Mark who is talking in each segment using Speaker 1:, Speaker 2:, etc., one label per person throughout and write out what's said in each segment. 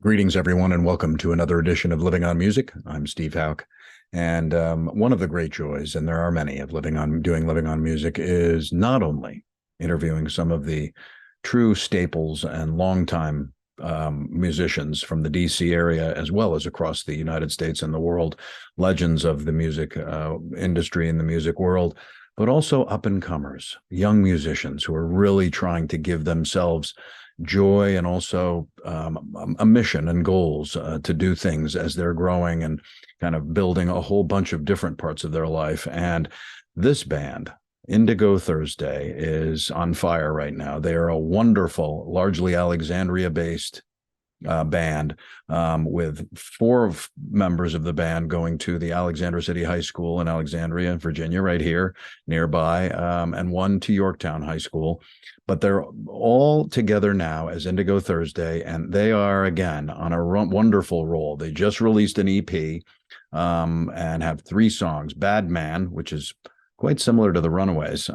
Speaker 1: Greetings, everyone, and welcome to another edition of Living on Music. I'm Steve Hauk, and one of the great joys, and there are many, of Living on Music is not only interviewing some of the true staples and longtime musicians from the DC area, as well as across the United States and the world, legends of the music industry and the music world, but also up-and-comers, young musicians who are really trying to give themselves joy and also a mission and goals to do things as they're growing and kind of building a whole bunch of different parts of their life. And this band, Indigo Thursday, is on fire right now. They are a wonderful, largely Alexandria-based band with four members of the band going to the Alexander City High School in Alexandria, Virginia, right here nearby, and one to Yorktown High School. But they're all together now as Indigo Thursday, and they are, again, on a wonderful roll. They just released an EP and have 3 songs. Bad Man, which is quite similar to the Runaways,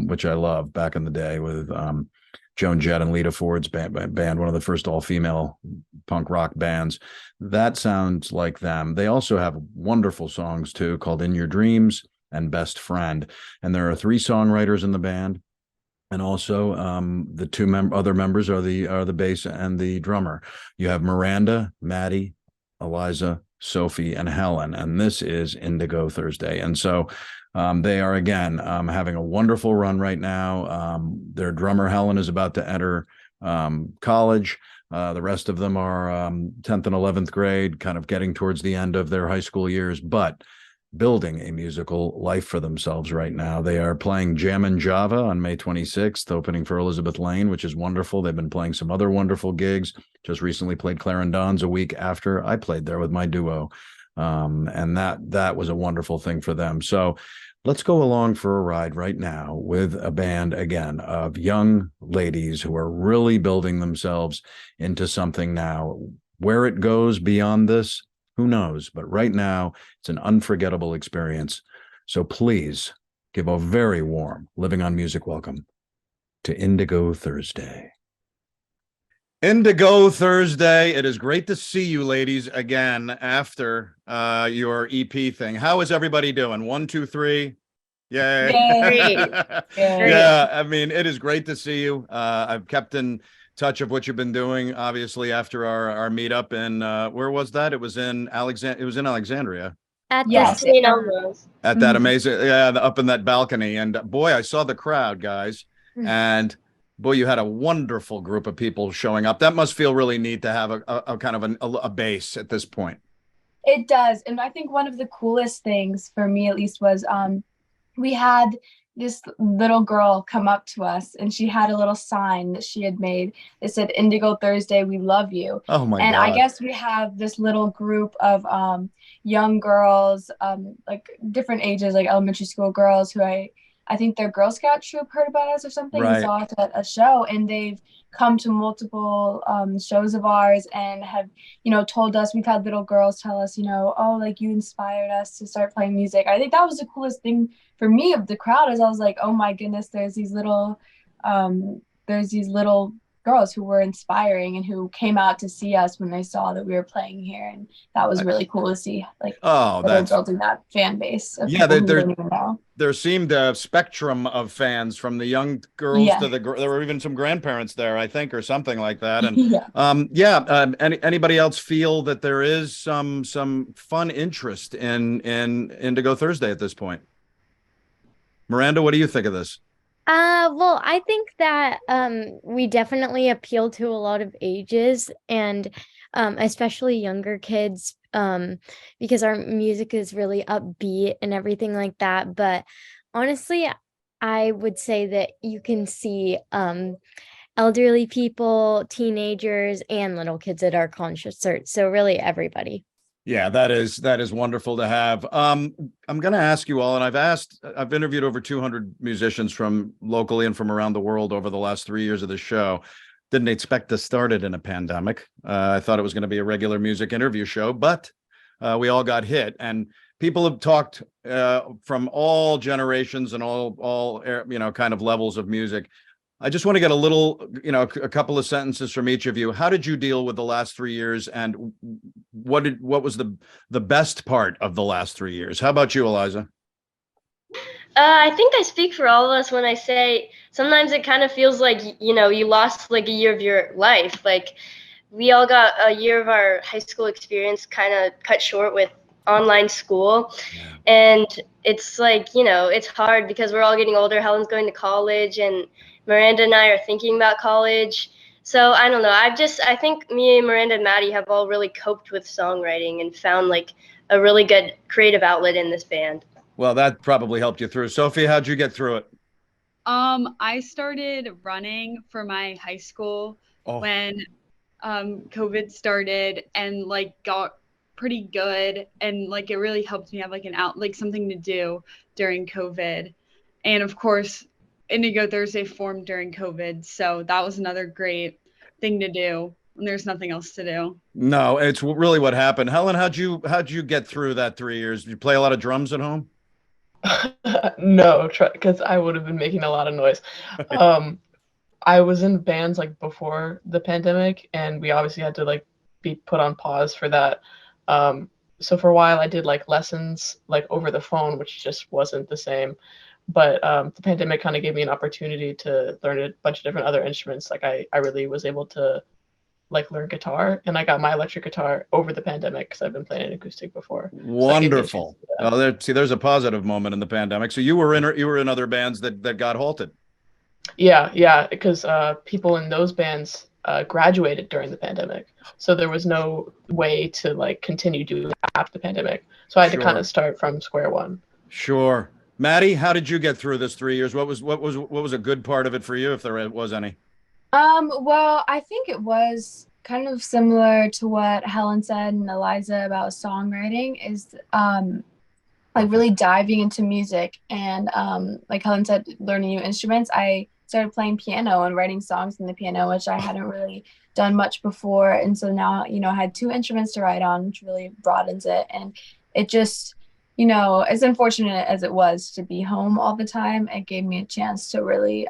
Speaker 1: which I love back in the day with Joan, Jett, and Lita Ford's band, one of the first all-female punk rock bands. That sounds like them. They also have wonderful songs, too, called In Your Dreams and Best Friend. And there are 3 songwriters in the band. And also the 2 other members are the bass and the drummer. You have Miranda, Maddie, Eliza, Sophie, and Helen. And this is Indigo Thursday. And so they are, again, having a wonderful run right now. Their drummer, Helen, is about to enter college. The rest of them are 10th and 11th grade, kind of getting towards the end of their high school years, but building a musical life for themselves right now. They are playing Jammin Java on May 26th, opening for Elizabeth Lane, which is wonderful. They've been playing some other wonderful gigs. Just recently played Clarendon's a week after I played there with my duo. And that was a wonderful thing for them. So let's go along for a ride right now with a band, again, of young ladies who are really building themselves into something now. Where it goes beyond this, who knows? But right now, it's an unforgettable experience. So please give a very warm Living on Music welcome to Indigo Thursday. Indigo Thursday. It is great to see you ladies again after your EP thing. How is everybody doing? 1, 2, 3. Yay.
Speaker 2: Yay.
Speaker 1: Yeah, I mean, it is great to see you. I've kept in touch of what you've been doing, obviously, after our meetup. And where was that? It was in Alexandria.
Speaker 2: At
Speaker 3: Yes,
Speaker 2: the Melrose.
Speaker 1: At that amazing, up in that balcony. And boy, I saw the crowd, guys. And boy, you had a wonderful group of people showing up. That must feel really neat to have a kind of a base at this point.
Speaker 3: It does. And I think one of the coolest things for me, at least, was we had this little girl come up to us, and she had a little sign that she had made. It said, Indigo Thursday, we love you.
Speaker 1: Oh my
Speaker 3: and
Speaker 1: God.
Speaker 3: I guess we have this little group of young girls, like different ages, like elementary school girls who I think their Girl Scout troop heard about us or something,
Speaker 1: Right.
Speaker 3: and saw us at a show, and they've come to multiple shows of ours and have, told us. We've had little girls tell us, oh, like, you inspired us to start playing music. I think that was the coolest thing for me of the crowd, is I was like, oh my goodness, there's these little girls who were inspiring and who came out to see us when they saw that we were playing here, and that was really cool to see. Like, they're building that fan base of people who don't even know.
Speaker 1: There seemed a spectrum of fans, from the young girls to there were even some grandparents there, I think, or something like that. And anybody else feel that there is some fun interest in Indigo Thursday at this point? Miranda, what do you think of this?
Speaker 2: Well, I think that we definitely appeal to a lot of ages, and especially younger kids, because our music is really upbeat and everything like that. But honestly, I would say that you can see elderly people, teenagers, and little kids at our concerts. So really everybody.
Speaker 1: Yeah, that is wonderful to have. I'm going to ask you all, and I've interviewed over 200 musicians from locally and from around the world over the last 3 years of the show. Didn't expect to start it in a pandemic. I thought it was going to be a regular music interview show, but we all got hit, and people have talked from all generations and all kind of levels of music. I just want to get a little, a couple of sentences from each of you. How did you deal with the last 3 years, and what was the best part of the last 3 years? How about you, Eliza?
Speaker 4: I think I speak for all of us when I say sometimes it kind of feels like, you lost like a year of your life. Like we all got a year of our high school experience kind of cut short with online school.
Speaker 1: Yeah.
Speaker 4: And it's like, it's hard because we're all getting older. Helen's going to college and Miranda and I are thinking about college. So I don't know. I think me and Miranda and Maddie have all really coped with songwriting and found like a really good creative outlet in this band.
Speaker 1: Well, that probably helped you through. Sophie, how'd you get through it?
Speaker 5: I started running for my high school
Speaker 1: Oh.
Speaker 5: when COVID started and like got pretty good, and like it really helped me have like something to do during COVID. And of course, Indigo Thursday formed during COVID, so that was another great thing to do when there's nothing else to do.
Speaker 1: No, it's really what happened. Helen, how'd you get through that 3 years? Did you play a lot of drums at home?
Speaker 6: No, because I would have been making a lot of noise. I was in bands like before the pandemic, and we obviously had to like be put on pause for that. So for a while, I did like lessons like over the phone, which just wasn't the same. But the pandemic kind of gave me an opportunity to learn a bunch of different other instruments. Like I really was able to like learn guitar, and I got my electric guitar over the pandemic because I've been playing an acoustic before.
Speaker 1: Wonderful. Well, there's a positive moment in the pandemic. So you were in other bands that got halted.
Speaker 6: Yeah, because people in those bands graduated during the pandemic, so there was no way to like continue doing after the pandemic. So I had to kind of start from square one.
Speaker 1: Sure. Maddie, how did you get through this 3 years? What was a good part of it for you, if there was any?
Speaker 3: Well, I think it was kind of similar to what Helen said and Eliza about songwriting is like really diving into music and like Helen said, learning new instruments. I started playing piano and writing songs in the piano, which I hadn't really done much before. And so now, I had two instruments to write on, which really broadens it. And it just, as unfortunate as it was to be home all the time, it gave me a chance to really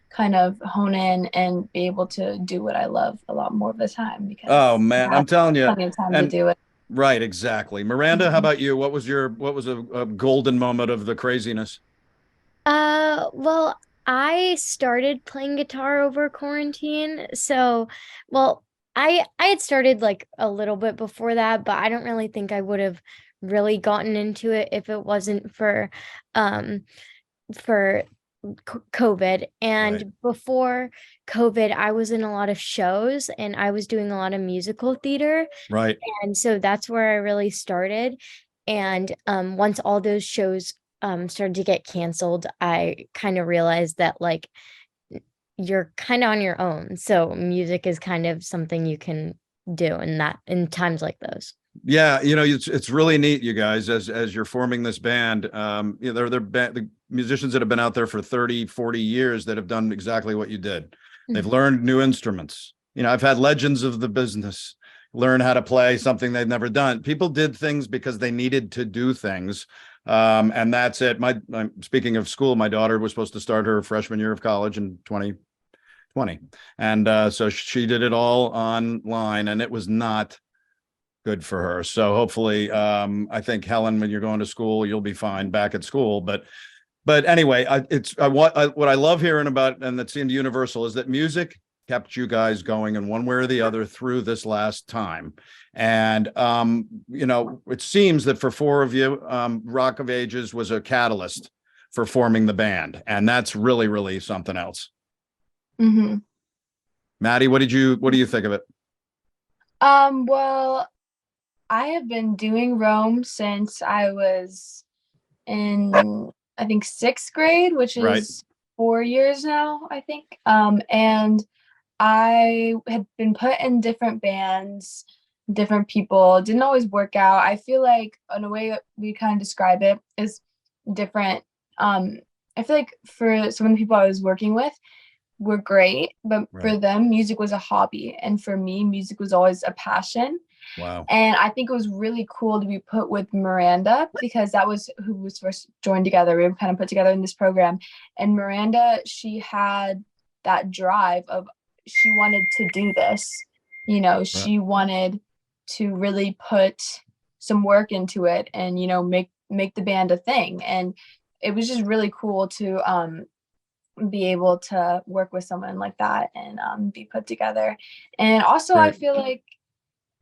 Speaker 3: kind of hone in and be able to do what I love a lot more of the time because
Speaker 1: oh man, I'm telling you,
Speaker 3: plenty of time to do it.
Speaker 1: Right, exactly. Miranda, how about you? What was a golden moment of the craziness?
Speaker 2: Well, I started playing guitar over quarantine. So, well, I had started like a little bit before that, but I don't really think I would have really gotten into it if it wasn't for COVID. And
Speaker 1: Right.
Speaker 2: before COVID, I was in a lot of shows and I was doing a lot of musical theater.
Speaker 1: Right.
Speaker 2: And so that's where I really started. And once all those shows started to get canceled, I kind of realized that like you're kind of on your own. So music is kind of something you can do in times like those.
Speaker 1: Yeah, it's really neat, you guys, as you're forming this band. They're the musicians that have been out there for 30, 40 years that have done exactly what you did. They've learned new instruments. I've had legends of the business learn how to play something they've never done. People did things because they needed to do things. And that's it. Speaking of school, my daughter was supposed to start her freshman year of college in 2020. And so she did it all online, and it was not good for her. So hopefully, I think Helen, when you're going to school, you'll be fine back at school. But anyway, what I love hearing about, and that seemed universal, is that music kept you guys going in one way or the other through this last time. And it seems that for four of you, Rock of Ages was a catalyst for forming the band, and that's really, really something else.
Speaker 3: Mm-hmm.
Speaker 1: Maddie, what do you think of it?
Speaker 3: Well, I have been doing Rome since I was in, I think, 6th grade, which is
Speaker 1: Right.
Speaker 3: 4 years now, I think. And I had been put in different bands different people. It didn't always work out. I feel like in a way we kind of describe it is different. I feel like for some of the people I was working with were great, but for
Speaker 1: Right.
Speaker 3: them, music was a hobby. And for me, music was always a passion.
Speaker 1: Wow.
Speaker 3: And I think it was really cool to be put with Miranda because that was who was first joined together. We were kind of put together in this program. And Miranda, she had that drive of she wanted to do this. You know, she wanted to really put some work into it and, you know, make the band a thing. And it was just really cool to be able to work with someone like that and be put together. And also I
Speaker 1: Right.
Speaker 3: feel like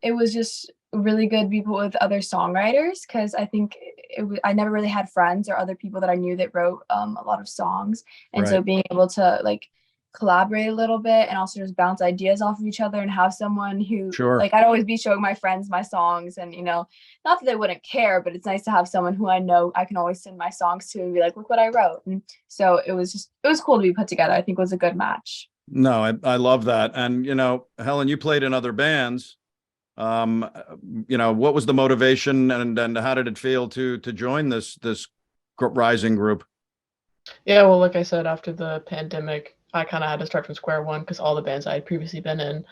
Speaker 3: it was just really good to be put with other songwriters because I think I never really had friends or other people that I knew that wrote a lot of songs. And so
Speaker 1: Right.
Speaker 3: being able to like collaborate a little bit and also just bounce ideas off of each other and have someone who
Speaker 1: Sure.
Speaker 3: like I'd always be showing my friends my songs and, you know, not that they wouldn't care, but it's nice to have someone who I know I can always send my songs to and be like, look what I wrote. And so it was cool to be put together. I think it was a good match.
Speaker 1: No, I love that. And, you know, Helen, you played in other bands. You know, what was the motivation and how did it feel to join this rising group?
Speaker 6: Yeah, well, like I said, after the pandemic, I kind of had to start from square one because all the bands I had previously been in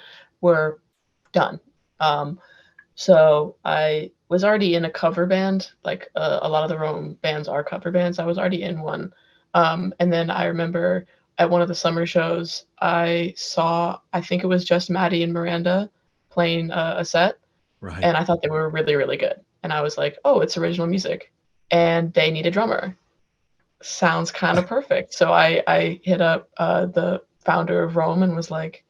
Speaker 6: were done. So I was already in a cover band, like a lot of the Rome bands are cover bands. I was already in one. And then I remember at one of the summer shows, I saw, I think it was just Maddie and Miranda playing a set.
Speaker 1: Right.
Speaker 6: And I thought they were really, really good. And I was like, oh, it's original music. And they need a drummer. Sounds kind of perfect. So I hit up the founder of Rome and was like,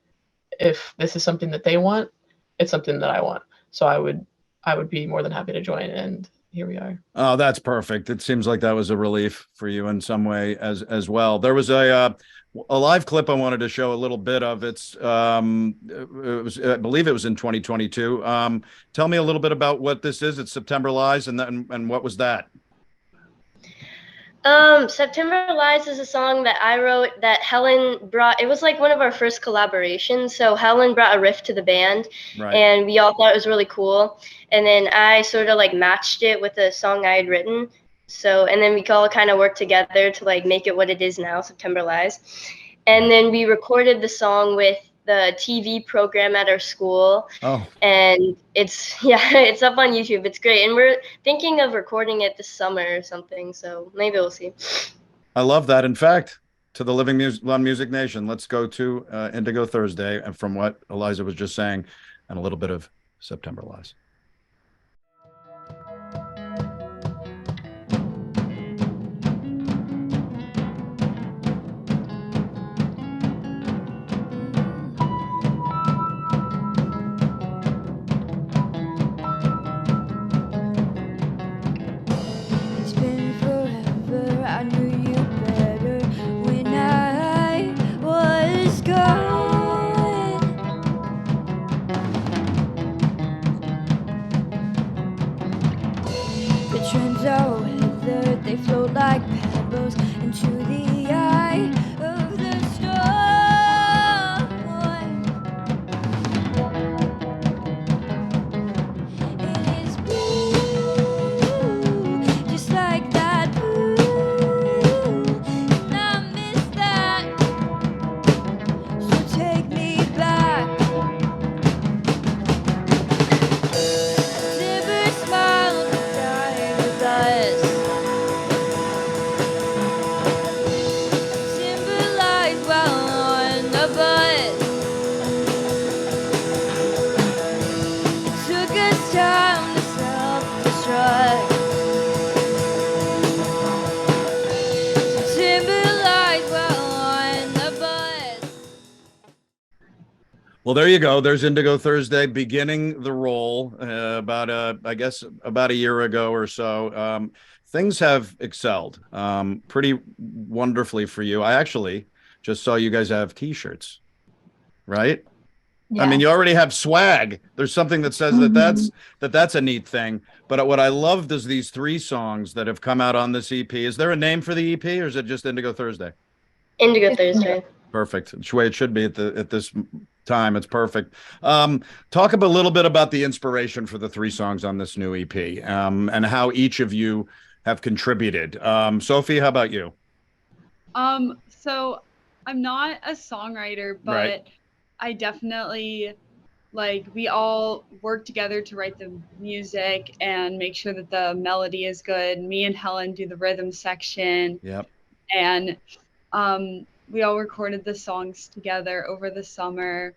Speaker 6: if this is something that they want, it's something that I want. So I would be more than happy to join. And here we are.
Speaker 1: Oh, that's perfect. It seems like that was a relief for you in some way as well. There was a live clip I wanted to show a little bit of. It was, I believe it was in 2022. Tell me a little bit about what this is. It's September Lies, and what was that?
Speaker 4: September Lies is a song that I wrote that Helen brought. It was like one of our first collaborations. So Helen brought a riff to the band,
Speaker 1: Right.
Speaker 4: and we all thought it was really cool. And then I sort of like matched it with a song I had written. So, and then we all kind of worked together to like make it what it is now, September Lies. And then we recorded the song with the TV program at our school.
Speaker 1: Oh,
Speaker 4: And it's up on YouTube. It's great. And we're thinking of recording it this summer or something. So maybe we'll see.
Speaker 1: I love that. In fact, to the Living on Music Nation, let's go to Indigo Thursday, and from what Eliza was just saying, and a little bit of September Lies.
Speaker 7: It's been forever, I knew you better when I was gone. The trends are weathered, they float like pebbles into the eye of the storm. It is blue, just like that blue, and I miss that. So take me back. Never smile and die with us. Symbolize while on the bus. It took us time to self-destruct. Symbolize while on the bus.
Speaker 1: Well, there you go. There's Indigo Thursday beginning the role I guess about a year ago or so. Things have excelled pretty wonderfully for you. I actually just saw you guys have T-shirts, right? I mean, you already have swag. There's something that says that's a neat thing. But what I loved is these 3 songs that have come out on this EP. Is there a name for the EP, or is it just Indigo Thursday?
Speaker 4: Indigo Thursday.
Speaker 1: Perfect. It's the way it should be at this time. It's perfect. Talk a little bit about the inspiration for the 3 songs on this new EP, and how each of you have contributed. Sophie, how about you?
Speaker 5: So I'm not a songwriter, but
Speaker 1: Right.
Speaker 5: I definitely we all work together to write the music and make sure that the melody is good. Me and Helen do the rhythm section.
Speaker 1: Yep.
Speaker 5: And we all recorded the songs together over the summer,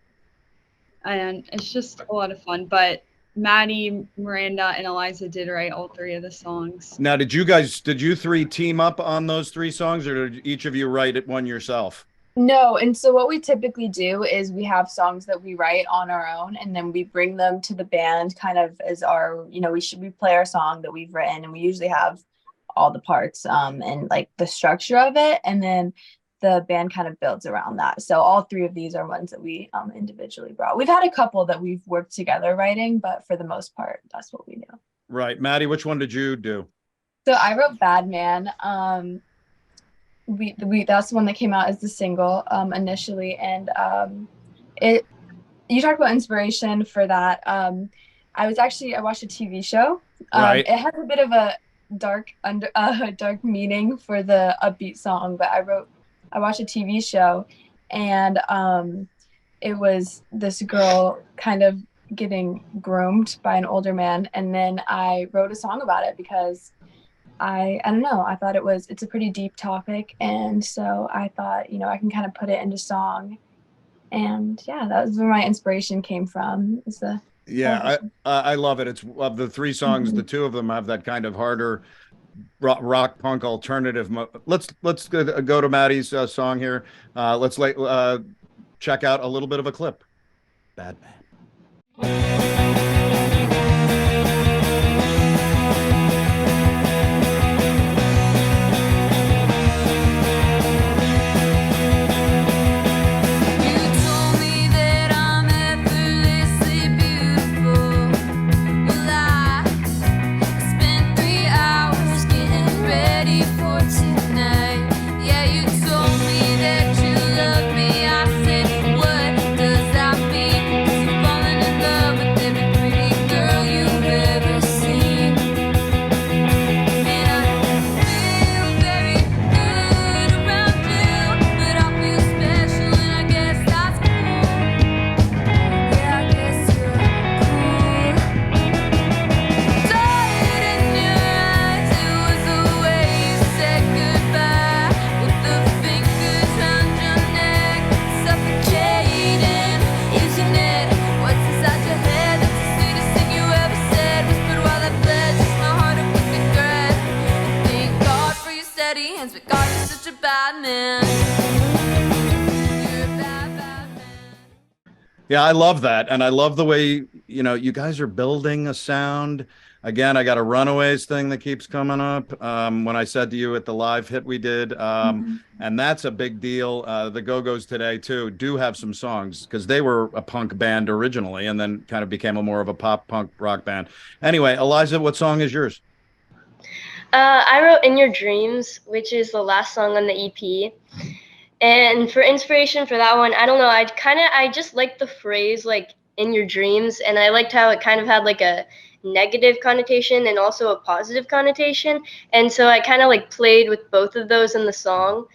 Speaker 5: and it's just a lot of fun. But Maddie, Miranda, and Eliza did write all 3 of the songs.
Speaker 1: Now, did you 3 team up on those 3 songs, or did each of you write it one yourself?
Speaker 3: No, and so what we typically do is we have songs that we write on our own, and then we bring them to the band kind of as our, we play our song that we've written, and we usually have all the parts and like the structure of it, and then the band kind of builds around that. So all 3 of these are ones that we individually brought. We've had a couple that we've worked together writing, but for the most part, that's what we do.
Speaker 1: Right. Maddie, which one did you do?
Speaker 3: So I wrote Bad Man. That's the one that came out as the single initially, and you talked about inspiration for that. I watched a TV show.
Speaker 1: Right.
Speaker 3: It has a bit of a dark meaning for the upbeat song, but I watched a TV show, and it was this girl kind of getting groomed by an older man, and then I wrote a song about it because I don't know, I thought it's a pretty deep topic, and so I thought, I can kind of put it into song, and yeah, that was where my inspiration came from.
Speaker 1: I love it. It's of the 3 songs, the 2 of them have that kind of harder rock punk alternative. Let's go to Maddie's song here. Let's check out a little bit of a clip. Bad Man. Yeah, I love that. And I love the way, you guys are building a sound. Again, I got a Runaways thing that keeps coming up. When I said to you at the live hit we did, and that's a big deal. The Go-Go's today, too, do have some songs because they were a punk band originally and then kind of became more of a pop punk rock band. Anyway, Eliza, what song is yours?
Speaker 4: I wrote In Your Dreams, which is the last song on the EP. And for inspiration for that one, I don't know, I just liked the phrase in your dreams, and I liked how it kind of had a negative connotation and also a positive connotation, and so I kind of played with both of those in the song.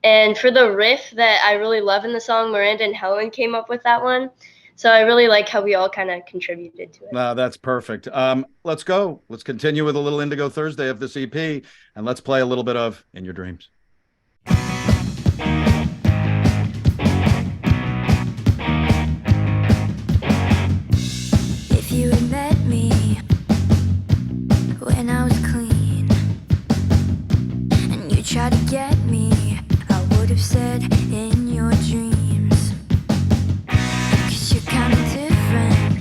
Speaker 4: And for the riff that I really love in the song, Miranda and Helen came up with that one, so I really like how we all kind of contributed to it.
Speaker 1: That's perfect. Let's continue with a little Indigo Thursday of this EP, and let's play a little bit of In Your Dreams.
Speaker 7: If you had met me when I was clean and you tried to get me, I would have said in your dreams, 'cause you're kind of different,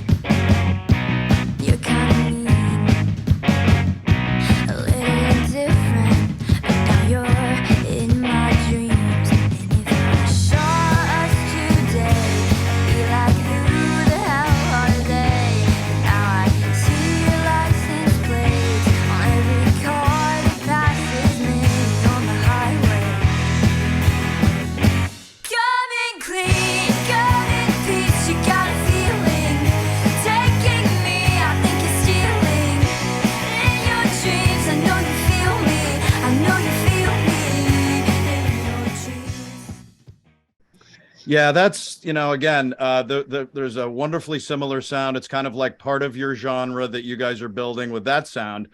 Speaker 7: you're kind of mean, a little different, but now you're in my dreams. And if you saw us today, I'd be like, who the hell are they? But now I see your license plates on every car that passes me on the highway.
Speaker 1: Yeah, that's, again, there's a wonderfully similar sound. It's kind of like part of your genre that you guys are building with that sound.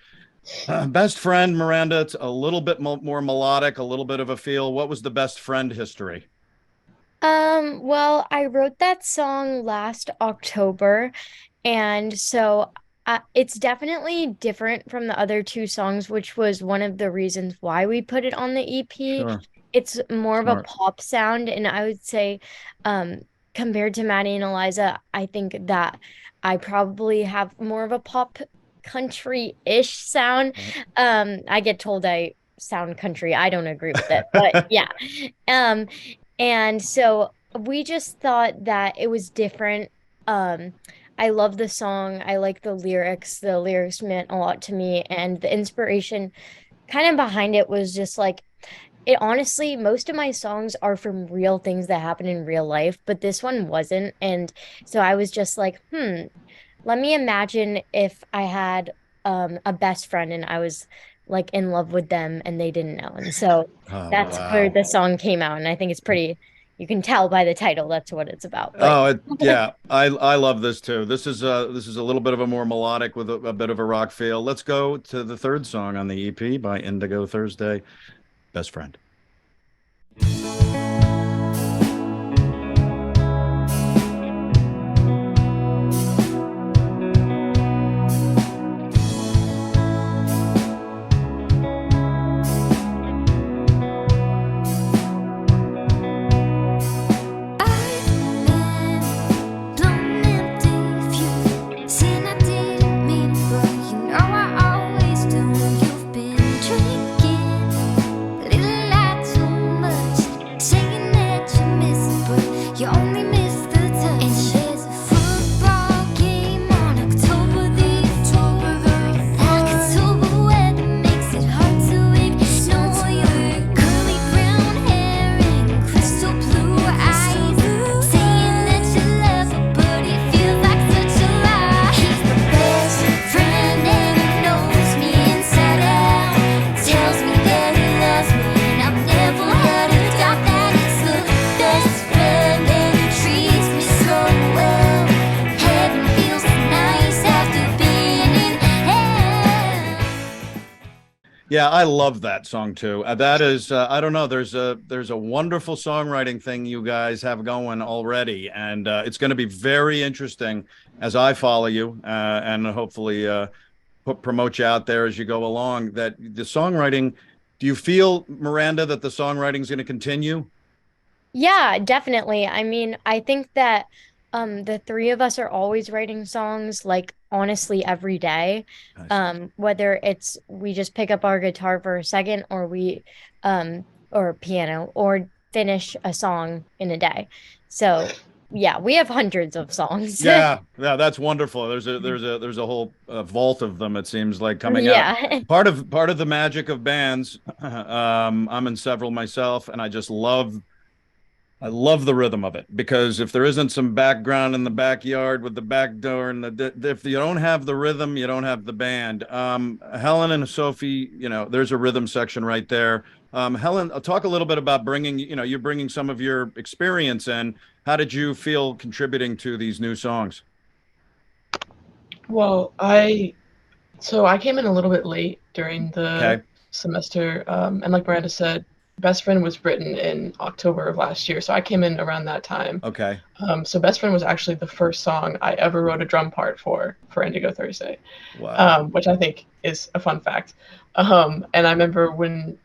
Speaker 1: Best Friend, Miranda, it's a little bit more melodic, a little bit of a feel. What was the Best Friend history?
Speaker 2: Well, I wrote that song last October, and so it's definitely different from the other two songs, which was one of the reasons why we put it on the EP.
Speaker 1: Sure.
Speaker 2: It's more of a
Speaker 1: Smart.
Speaker 2: pop sound, and I would say, compared to Maddie and Eliza, I think that I probably have more of a pop country-ish sound. I get told I sound country. I don't agree with it, but yeah. Um, and so we just thought that it was different. I love the song. I like the lyrics. The lyrics meant a lot to me, and the inspiration kind of behind it was just like it honestly, most of my songs are from real things that happen in real life, but this one wasn't. And so I was just like, let me imagine if I had a best friend and I was like in love with them and they didn't know. And so
Speaker 1: Oh,
Speaker 2: that's where
Speaker 1: wow.
Speaker 2: the song came out. And I think it's pretty, you can tell by the title that's what it's about.
Speaker 1: Oh, yeah, I love this too. This is a little bit of a more melodic with a bit of a rock feel. Let's go to the third song on the EP by Indigo Thursday, Best Friend. Yeah, I love that song too. That is, I don't know. There's a wonderful songwriting thing you guys have going already, and it's going to be very interesting as I follow you and hopefully promote you out there as you go along. That the songwriting. Do you feel, Miranda, that the songwriting is going to continue?
Speaker 2: Yeah, definitely. I mean, I think that the three of us are always writing songs like honestly every day.
Speaker 1: Nice.
Speaker 2: Whether it's we just pick up our guitar for a second or we or piano or finish a song in a day. So yeah, we have hundreds of songs.
Speaker 1: Yeah, yeah, that's wonderful. There's a whole vault of them. It seems like coming out.
Speaker 2: Yeah.
Speaker 1: Part of the magic of bands. I'm in several myself, and I love the rhythm of it because if there isn't some background in the backyard with the back door and if you don't have the rhythm, you don't have the band. Helen and Sophie, there's a rhythm section right there. Helen, I'll talk a little bit about you're bringing some of your experience in. How did you feel contributing to these new songs?
Speaker 6: Well, I came in a little bit late during the
Speaker 1: Okay.
Speaker 6: semester, and like Miranda said, Best Friend was written in October of last year, so I came in around that time.
Speaker 1: Okay.
Speaker 6: So Best Friend was actually the first song I ever wrote a drum part for Indigo Thursday,
Speaker 1: Wow.
Speaker 6: which I think is a fun fact. And I remember when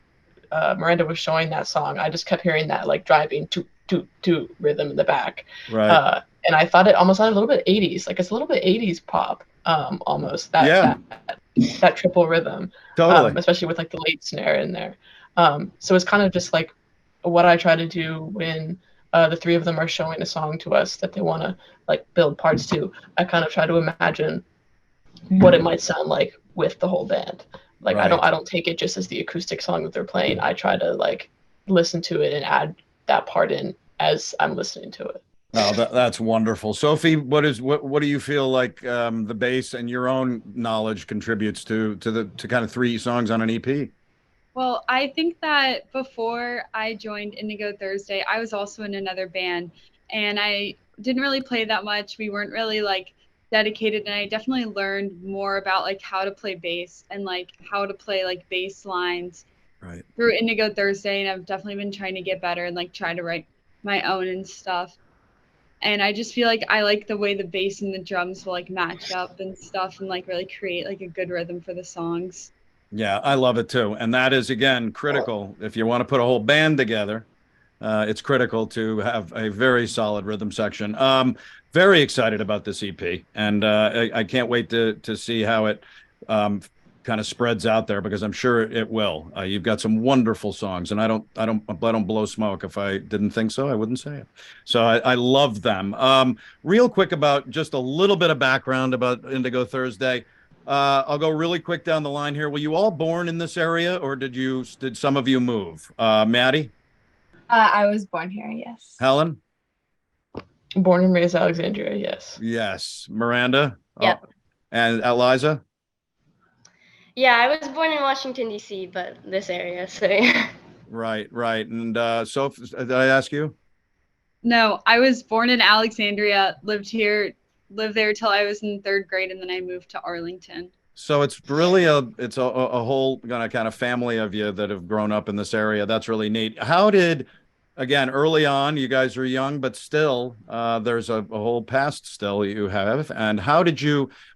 Speaker 6: Miranda was showing that song, I just kept hearing that like driving toot toot toot rhythm in the back,
Speaker 1: Right.
Speaker 6: and I thought it almost sounded a little bit 80s, like it's a little bit 80s pop, almost
Speaker 1: Yeah.
Speaker 6: that triple rhythm,
Speaker 1: Totally.
Speaker 6: especially with like the late snare in there. So it's kind of just like what I try to do when the three of them are showing a song to us that they want to like build parts to. I kind of try to imagine what it might sound like with the whole band. Like
Speaker 1: Right.
Speaker 6: I don't take it just as the acoustic song that they're playing. I try to like listen to it and add that part in as I'm listening to it.
Speaker 1: Oh, that's wonderful. Sophie, what do you feel like the bass and your own knowledge contributes to kind of three songs on an EP?
Speaker 5: Well, I think that before I joined Indigo Thursday, I was also in another band, and I didn't really play that much. We weren't really like dedicated, and I definitely learned more about like how to play bass and like how to play like bass lines
Speaker 1: Right.
Speaker 5: through Indigo Thursday, and I've definitely been trying to get better and like try to write my own and stuff. And I just feel like I like the way the bass and the drums will like match up and stuff and like really create like a good rhythm for the songs.
Speaker 1: Yeah, I love it too. And that is, again, critical. If you want to put a whole band together, it's critical to have a very solid rhythm section. Very excited about this EP, and I can't wait to see how it kind of spreads out there, because I'm sure it will. You've got some wonderful songs, and I don't blow smoke. If I didn't think so, I wouldn't say it. So I love them. Real quick about just a little bit of background about Indigo Thursday. I'll go really quick down the line here. Were you all born in this area, or did some of you move? Maddie?
Speaker 3: I was born here, yes.
Speaker 1: Helen?
Speaker 6: Born and raised Alexandria, yes.
Speaker 1: Yes. Miranda?
Speaker 4: Yep.
Speaker 1: And Eliza?
Speaker 4: Yeah, I was born in Washington, D.C., but this area, so
Speaker 1: Right. And Soph, did I ask you?
Speaker 5: No, I was born in Alexandria, lived there till I was in 3rd grade, and then I moved to Arlington.
Speaker 1: So it's really a whole kind of family of you that have grown up in this area. That's really neat. How did, again, early on, you guys are young, but still, there's a whole past still you have. And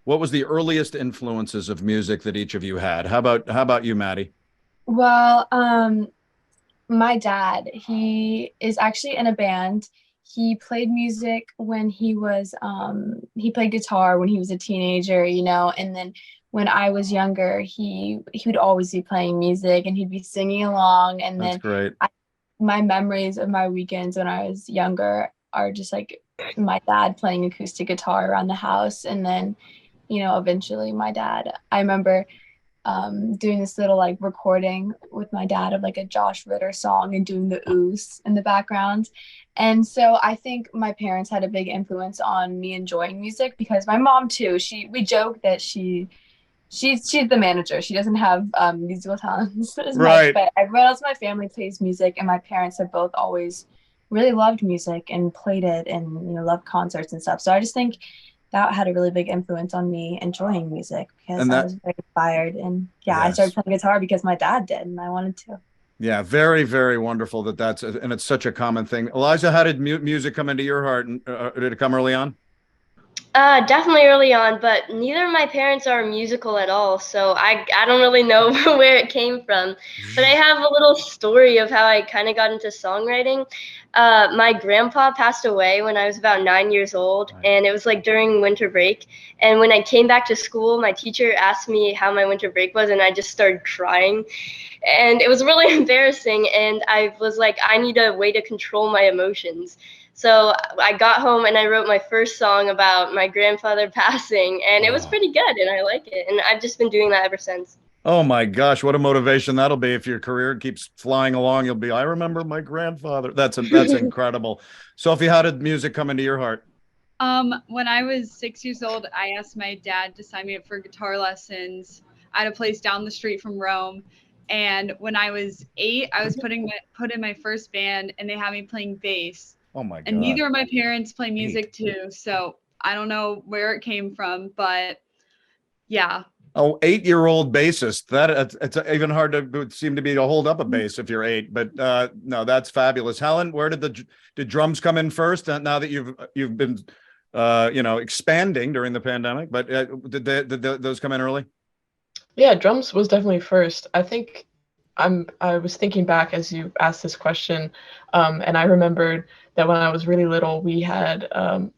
Speaker 1: what was the earliest influences of music that each of you had? How about you, Maddie?
Speaker 3: Well, my dad, he is actually in a band. He played music when he played guitar when he was a teenager, and then when I was younger, he would always be playing music and he'd be singing along. And
Speaker 1: That's great.
Speaker 3: My memories of my weekends when I was younger are just like my dad playing acoustic guitar around the house. And then, eventually I remember doing this little like recording with my dad of like a Josh Ritter song and doing the ooze in the background. And so I think my parents had a big influence on me enjoying music, because my mom too, we joke that she's the manager. She doesn't have musical talents as
Speaker 1: Right.
Speaker 3: much, but everyone else in my family plays music, and my parents have both always really loved music and played it, and loved concerts and stuff. So I just think that had a really big influence on me enjoying music, because I was very inspired. And I started playing guitar because my dad did, and I wanted to.
Speaker 1: Yeah, very, very wonderful and it's such a common thing. Eliza, how did music come into your heart? And did it come early on?
Speaker 4: Definitely early on, but neither of my parents are musical at all, so I don't really know where it came from. But I have a little story of how I kind of got into songwriting. My grandpa passed away when I was about 9 years old, and it was like during winter break. And when I came back to school, my teacher asked me how my winter break was, and I just started crying. And it was really embarrassing, and I was like, I need a way to control my emotions. So I got home and I wrote my first song about my grandfather passing, and it was pretty good, and I like it. And I've just been doing that ever since.
Speaker 1: Oh my gosh, what a motivation that'll be if your career keeps flying along. You'll be, I remember my grandfather. That's incredible. Sophie, how did music come into your heart?
Speaker 5: When I was 6 years old, I asked my dad to sign me up for guitar lessons at a place down the street from Rome. And when I was 8, I was put in my first band, and they had me playing bass.
Speaker 1: Oh my God.
Speaker 5: And neither of my parents play music too, so I don't know where it came from, but yeah.
Speaker 1: Oh, 8-year-old bassist. It's even hard to seem to be to hold up a bass if you're 8. But no, that's fabulous. Helen, where did drums come in first? Now that you've been expanding during the pandemic, but did those come in early?
Speaker 6: Yeah, drums was definitely first. I think I was thinking back as you asked this question, and I remembered that when I was really little, we had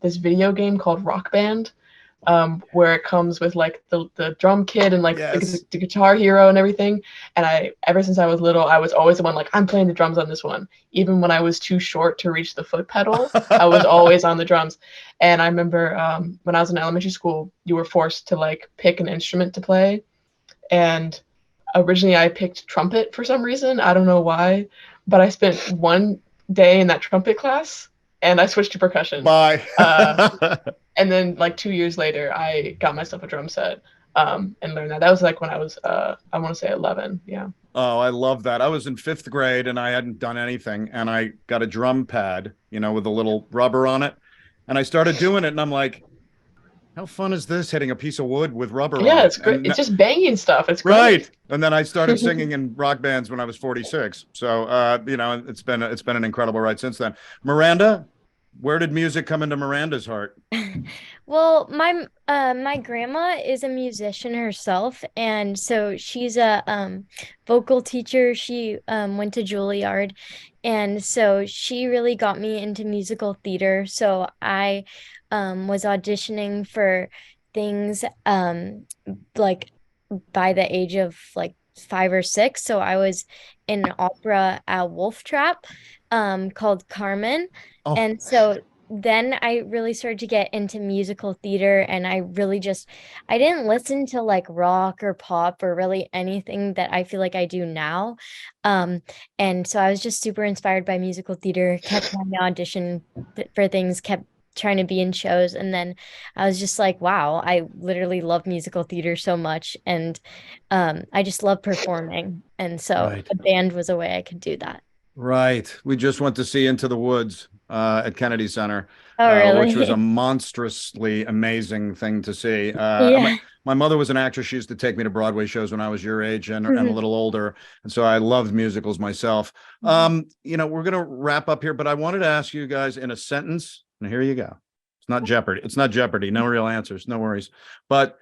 Speaker 6: this video game called Rock Band, where it comes with like the drum kit and like the Guitar Hero and everything. And ever since I was little, I was always the one like, I'm playing the drums on this one. Even when I was too short to reach the foot pedal, I was always on the drums. And I remember when I was in elementary school, you were forced to like pick an instrument to play. And originally I picked trumpet for some reason. I don't know why, but I spent one day in that trumpet class and I switched to percussion.
Speaker 1: Bye.
Speaker 6: And then like 2 years later, I got myself a drum set and learned that. That was like when I was, I want to say 11. Yeah.
Speaker 1: Oh, I love that. I was in 5th grade and I hadn't done anything, and I got a drum pad, with a little rubber on it, and I started doing it, and I'm like, how fun is this, hitting a piece of wood with rubber on
Speaker 6: Yeah,
Speaker 1: it?
Speaker 6: it's great.
Speaker 1: And
Speaker 6: It's just banging stuff. It's great.
Speaker 1: right. And then I started singing in rock bands when I was 46. So, it's been an incredible ride since then. Miranda, where did music come into Miranda's heart?
Speaker 2: Well, my grandma is a musician herself, and so she's a vocal teacher. She went to Juilliard, and so she really got me into musical theater. So I was auditioning for things like by the age of like 5 or 6. So I was in an opera at Wolf Trap called Carmen.
Speaker 1: Oh,
Speaker 2: And so then I really started to get into musical theater, and I didn't listen to like rock or pop or really anything that I feel like I do now. Um, and so I was just super inspired by musical theater, kept trying to audition for things, kept trying to be in shows. And then I was just like, wow, I literally love musical theater so much. And I just love performing. And so
Speaker 1: right.
Speaker 2: a band was a way I could do that.
Speaker 1: Right. We just went to see Into the Woods at Kennedy Center,
Speaker 2: Oh,
Speaker 1: which was a
Speaker 2: really?
Speaker 1: monstrously amazing thing to see.
Speaker 2: Yeah.
Speaker 1: My mother was an actress. She used to take me to Broadway shows when I was your age and a little older. And so I loved musicals myself. We're going to wrap up here, but I wanted to ask you guys in a sentence, and here you go. It's not Jeopardy. It's not Jeopardy. No real answers. No worries. But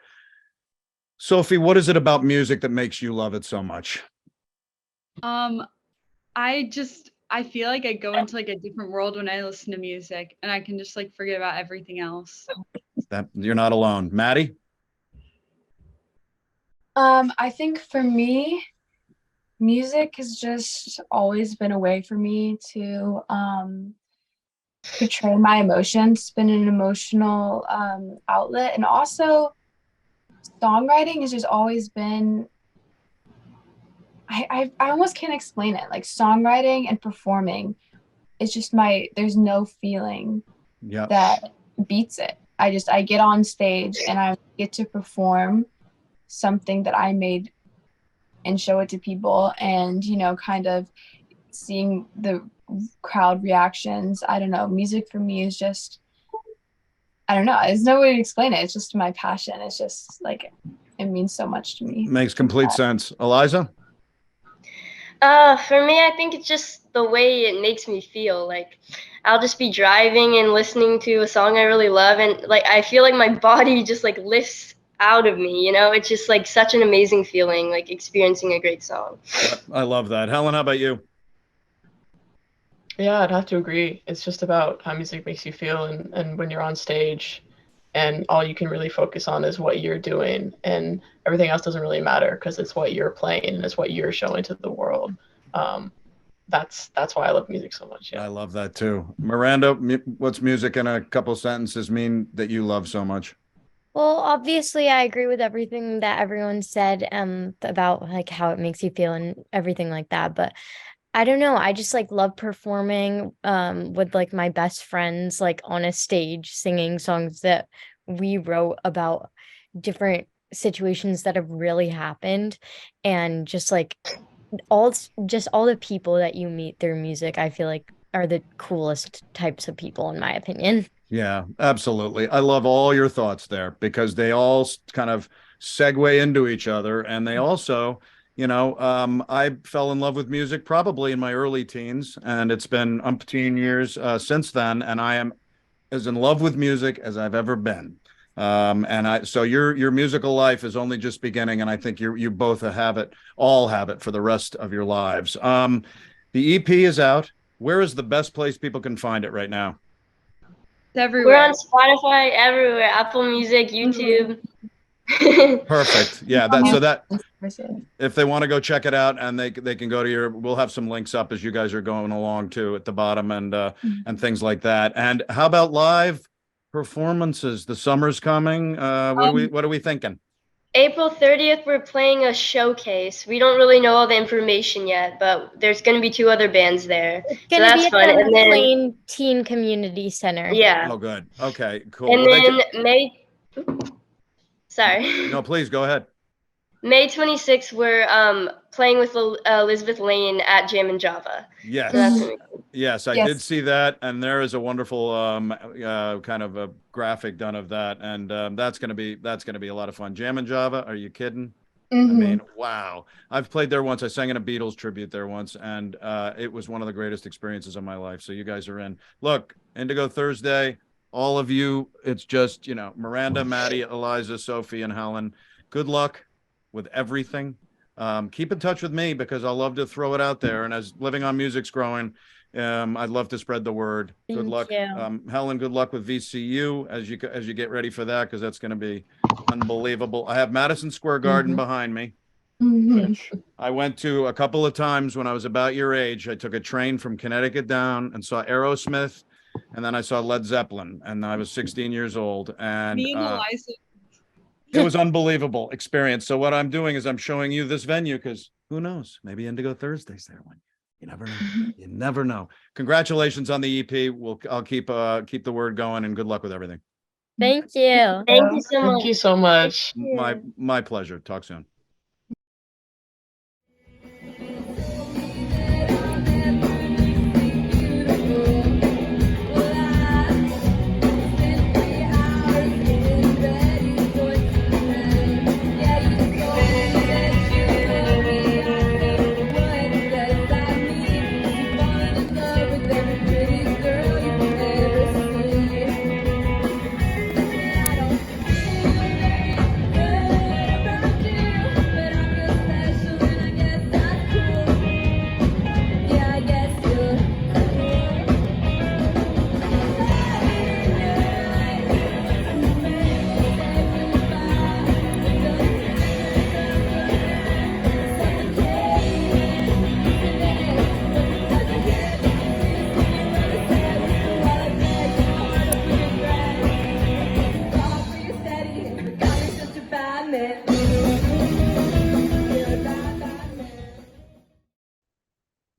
Speaker 1: Sophie, what is it about music that makes you love it so much?
Speaker 5: I feel like I go into like a different world when I listen to music, and I can just like forget about everything else.
Speaker 1: That you're not alone. Maddie?
Speaker 3: I think for me, music has just always been a way for me to portray my emotions. It's been an emotional outlet, and also songwriting has just always been. I almost can't explain it. Like songwriting and performing, it's just there's no feeling that beats it. I get on stage and I get to perform something that I made and show it to people, and kind of seeing the crowd reactions. I don't know. Music for me is just, I don't know. There's no way to explain it. It's just my passion. It's just like, it means so much to me.
Speaker 1: Makes complete sense. Eliza?
Speaker 4: For me, I think it's just the way it makes me feel. Like, I'll just be driving and listening to a song I really love, and like I feel like my body just like lifts out of me. It's just like such an amazing feeling, like experiencing a great song.
Speaker 1: I love that. Helen, how about you?
Speaker 6: Yeah, I'd have to agree. It's just about how music makes you feel, and when you're on stage and all you can really focus on is what you're doing, and everything else doesn't really matter because it's what you're playing and it's what you're showing to the world. That's why I love music so much. Yeah.
Speaker 1: I love that too. Miranda, what's music in a couple sentences mean that you love so much?
Speaker 2: Well, obviously, I agree with everything that everyone said about like how it makes you feel and everything like that. But I don't know. I just like love performing with like my best friends, like on a stage, singing songs that we wrote about different situations that have really happened, and just like all the people that you meet through music, I feel like are the coolest types of people, in my opinion.
Speaker 1: Yeah, absolutely. I love all your thoughts there because they all kind of segue into each other. And they also, I fell in love with music probably in my early teens, and it's been umpteen years since then. And I am as in love with music as I've ever been. So your musical life is only just beginning. And I think you both all have it for the rest of your lives. The EP is out. Where is the best place people can find it right now?
Speaker 5: Everywhere.
Speaker 4: We're on Spotify, everywhere, Apple Music, YouTube.
Speaker 1: Perfect. Yeah, if they want to go check it out, and they can go to we'll have some links up as you guys are going along too at the bottom, and things like that. And how about live performances? The summer's coming. What are we thinking?
Speaker 4: April 30th, we're playing a showcase. We don't really know all the information yet, but there's going to be 2 other bands there.
Speaker 2: It's
Speaker 4: So
Speaker 2: gonna
Speaker 4: that's
Speaker 2: be at
Speaker 4: fun.
Speaker 2: the
Speaker 4: And then,
Speaker 2: McLean Teen Community Center.
Speaker 4: yeah.
Speaker 1: Oh, good. Okay, cool.
Speaker 4: And
Speaker 1: Well,
Speaker 4: then sorry.
Speaker 1: No, please go ahead.
Speaker 4: May 26th, we're playing with Elizabeth Lane at Jammin Java.
Speaker 1: Yes.
Speaker 4: So that's gonna be cool.
Speaker 1: Yes, I
Speaker 3: Yes.
Speaker 1: did see that, and there is a wonderful kind of a graphic done of that, and that's gonna be a lot of fun. Jammin Java, are you kidding? I mean, wow. I've played there once. I sang in a Beatles tribute there once, and it was one of the greatest experiences of my life. So you guys are in. Look, Indigo Thursday, all of you, it's just, Miranda, Maddie, Eliza, Sophie, and Helen, good luck with everything. Keep in touch with me because I'll love to throw it out there. And as Living on Music's growing, I'd love to spread the word. Good
Speaker 2: Thank
Speaker 1: luck.
Speaker 2: you.
Speaker 1: Helen, good luck with VCU as you get ready for that, because that's going to be unbelievable. I have Madison Square Garden behind me. I went to a couple of times when I was about your age. I took a train from Connecticut down and saw Aerosmith, and then I saw Led Zeppelin, and I was 16 years old. And
Speaker 5: Me and Eliza.
Speaker 1: it was unbelievable experience. So what I'm doing is I'm showing you this venue because who knows? Maybe Indigo Thursday's there one. You never know. You never know. Congratulations on the EP. I'll keep the word going, and good luck with everything.
Speaker 2: Thank you.
Speaker 4: Thank you so much.
Speaker 6: Thank you so much.
Speaker 1: My pleasure. Talk soon.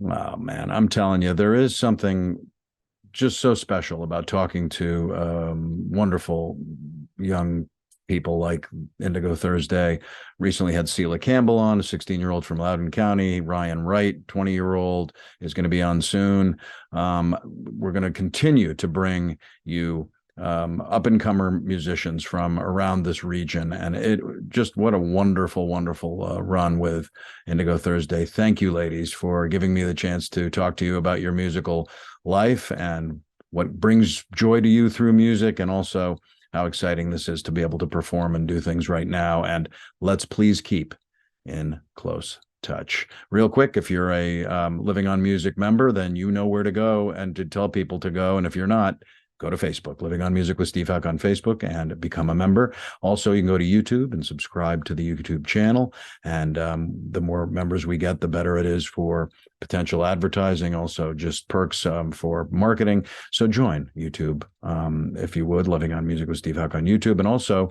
Speaker 1: Oh man, I'm telling you, there is something just so special about talking to wonderful young people like Indigo Thursday. Recently had Celia Campbell on, a 16-year-old from Loudoun County. Ryan Wright, 20-year-old, is going to be on soon. We're going to continue to bring you up-and-comer musicians from around this region, and it just what a wonderful run with Indigo Thursday. Thank you, ladies, for giving me the chance to talk to you about your musical life and what brings joy to you through music, and also how exciting this is to be able to perform and do things right now. And let's please keep in close touch. Real quick, if you're a Living on Music member, then you know where to go and to tell people to go, and if you're not, go to Facebook, Living on Music with Steve Houck on Facebook, and become a member. Also, you can go to YouTube and subscribe to the YouTube channel. And the more members we get, the better it is for potential advertising, also just perks for marketing. So join YouTube, if you would, Living on Music with Steve Houck on YouTube. And also,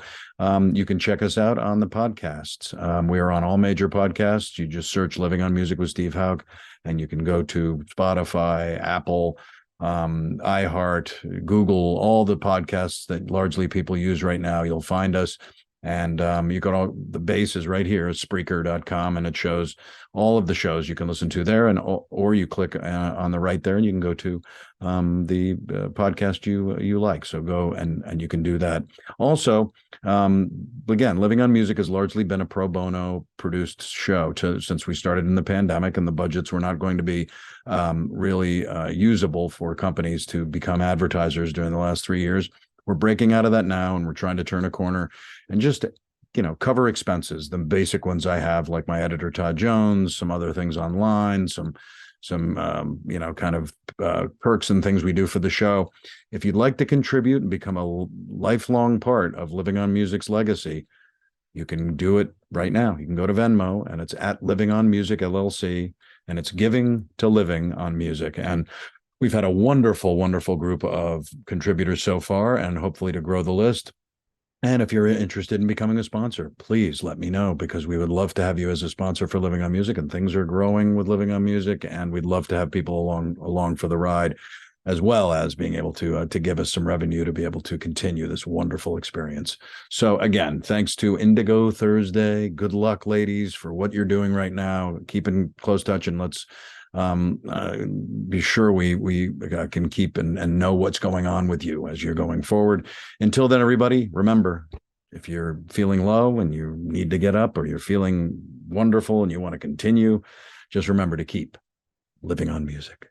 Speaker 1: you can check us out on the podcasts. We are on all major podcasts. You just search Living on Music with Steve Houck, and you can go to Spotify, Apple, iHeart, Google, all the podcasts that largely people use right now. You'll find us. And you got all the base is right here at Spreaker.com, and it shows all of the shows you can listen to there, and or you click on the right there, and you can go to the podcast you like. So go and you can do that. Also, again, Living on Music has largely been a pro bono produced show since we started in the pandemic, and the budgets were not going to be really usable for companies to become advertisers during the last 3 years. We're breaking out of that now, and we're trying to turn a corner and just, cover expenses, the basic ones I have, like my editor, Todd Jones, some other things online, some kind of perks and things we do for the show. If you'd like to contribute and become a lifelong part of Living on Music's legacy, you can do it right now. You can go to Venmo, and it's at Living on Music LLC, and it's giving to Living on Music. And we've had a wonderful group of contributors so far, and hopefully to grow the list. And if you're interested in becoming a sponsor, please let me know, because we would love to have you as a sponsor for Living on Music, and things are growing with Living on Music, and we'd love to have people along for the ride. as well as being able to give us some revenue to be able to continue this wonderful experience. So again, thanks to Indigo Thursday. Good luck, ladies, for what you're doing right now. Keep in close touch, and let's be sure we can keep and know what's going on with you as you're going forward. Until then, everybody, remember, if you're feeling low and you need to get up, or you're feeling wonderful and you want to continue, just remember to keep living on music.